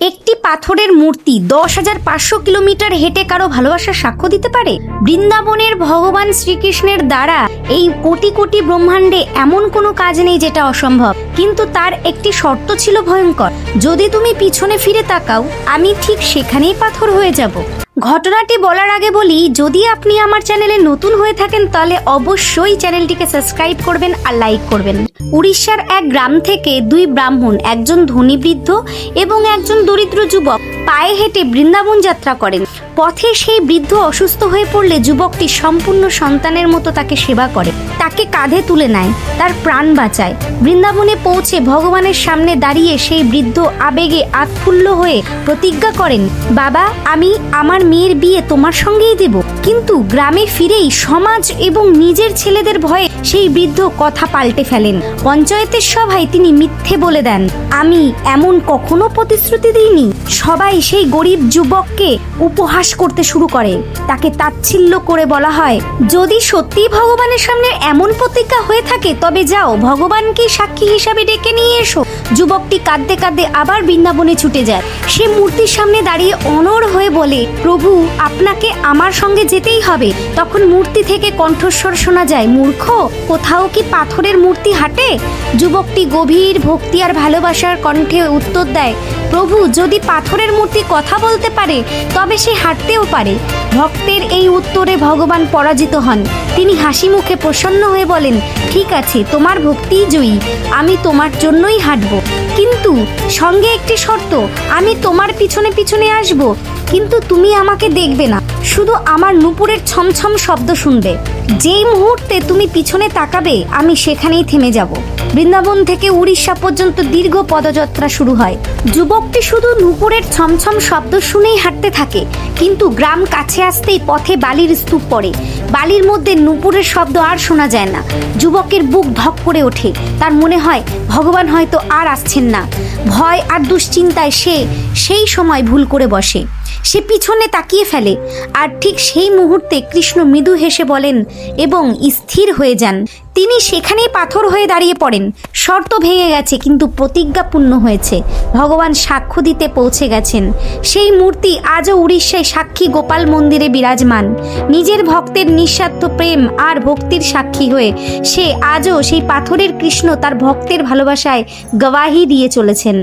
একটি পাথরের মূর্তি 10,500 কিলোমিটার হেঁটে কারো ভালোবাসার সাক্ষ্য দিতে পারে? বৃন্দাবনের ভগবান শ্রীকৃষ্ণের দ্বারা এই কোটি কোটি ব্রহ্মাণ্ডে এমন কোনো কাজ নেই যেটা অসম্ভব, কিন্তু তার একটি শর্ত ছিল ভয়ঙ্কর। যদি তুমি পিছনে ফিরে তাকাও, আমি ঠিক সেখানেই পাথর হয়ে যাব। ঘটনাটি বলার আগে বলি, যদি আপনি আমার চ্যানেলে নতুন হয়ে থাকেন তাহলে অবশ্যই চ্যানেলটিকে সাবস্ক্রাইব করবেন আর লাইক করবেন। উড়িষ্যার এক গ্রাম থেকে দুই ব্রাহ্মণ, একজন ধনী বৃদ্ধ এবং একজন দরিদ্র যুবক, পায়ে হেঁটে বৃন্দাবন যাত্রা করেন। পথে সেই বৃদ্ধ অসুস্থ হয়ে পড়লে যুবকটি সম্পূর্ণ সন্তানের মতো তাকে সেবা করে, তাকে কাঁধে তুলে নেয়, তার প্রাণ বাঁচায়। বৃন্দাবনে পৌঁছে ভগবানের সামনে দাঁড়িয়ে সেই বৃদ্ধ আবেগে আতফুল্ল হয়ে প্রতিজ্ঞা করেন, বাবা, আমি আমার মেয়ের বিয়ে তোমার সঙ্গেই দেব। কিন্তু গ্রামে ফিরেই সমাজ এবং নিজের ছেলেদের ভয়ে সেই বৃদ্ধ কথা পাল্টে ফেলেন। পঞ্চায়েতের সভায় তিনি মিথ্যে বলে দেন, আমি এমন কখনো প্রতিশ্রুতি দিইনি। সবাই সেই গরিব যুবককে উপহাস করতে শুরু করে, তাকে তাচ্ছিল্য করে বলা হয়, যদি সত্যি ভগবানের সামনে এমন প্রতিজ্ঞা হয়ে থাকে তবে যাও, ভগবানকে সাক্ষী হিসাবে ডেকে নিয়ে এসো। যুবকটি কাঁদতে কাঁদতে আবার বৃন্দাবনে ছুটে যায়। সে মূর্তির সামনে দাঁড়িয়ে অনড় হয়ে বলে, প্রভু, আপনাকে আমার সঙ্গে যেতেই হবে। তখন মূর্তি থেকে কণ্ঠস্বর শোনা যায়, মূর্খ, কোথাও কি পাথরের মূর্তি হাঁটে? যুবকটি গভীর ভক্তি আর ভালোবাসার কণ্ঠে উত্তর দেয়, প্রভু, যদি পাথরের মূর্তি কথা বলতে পারে তবে সে হাঁটতেও পারে। ভক্তের এই উত্তরে ভগবান পরাজিত হন। তিনি হাসি মুখে প্রসন্ন হয়ে বলেন, ঠিক আছে, তোমার ভক্তিই জয়ী, আমি তোমার জন্যই হাঁটব। কিন্তু সঙ্গে একটি শর্ত, আমি তোমার পিছনে পিছনে আসব, কিন্তু তুমি আমাকে দেখবে না, শুধু আমার নুপুরের ছমছম শব্দ শুনবে। যেই মুহূর্তে তুমি পিছনে তাকাবে আমি সেখানেই থেমে যাব। বৃন্দাবন থেকে উড়িষ্যা পর্যন্ত দীর্ঘ পদযাত্রা শুরু হয়। যুবকটি শুধু নুপুরের ছমছম শব্দ শুনেই হাঁটতে থাকে, কিন্তু গ্রাম কাছে আসতেই পথে বালির স্তূপ পড়ে। বালির মধ্যে নুপুরের শব্দ আর শোনা যায় না। যুবকের বুক ধক করে ওঠে, তার মনে হয় ভগবান হয়তো আর আসছেন না। ভয় আর দুশ্চিন্তায় সে সেই সময় ভুল করে বসে। সে পিছনে তাকিয়ে ফেলে, আর ঠিক সেই মুহূর্তে কৃষ্ণ মৃদু হেসে বলেন এবং স্থির হয়ে যান। তিনি সেখানেই পাথর হয়ে দাঁড়িয়ে পড়েন। শর্ত ভেঙে গেছে, কিন্তু প্রতিজ্ঞা পূর্ণ হয়েছে। ভগবান সাক্ষ্য দিতে পৌঁছে গেছেন। সেই মূর্তি আজও উড়িষ্যায় সাক্ষী গোপাল মন্দিরে বিরাজমান। নিজের ভক্তের নিঃস্বার্থ প্রেম আর ভক্তির সাক্ষী হয়ে সে আজও সেই পাথরের কৃষ্ণ তার ভক্তের ভালোবাসায় গবাহি দিয়ে চলেছেন।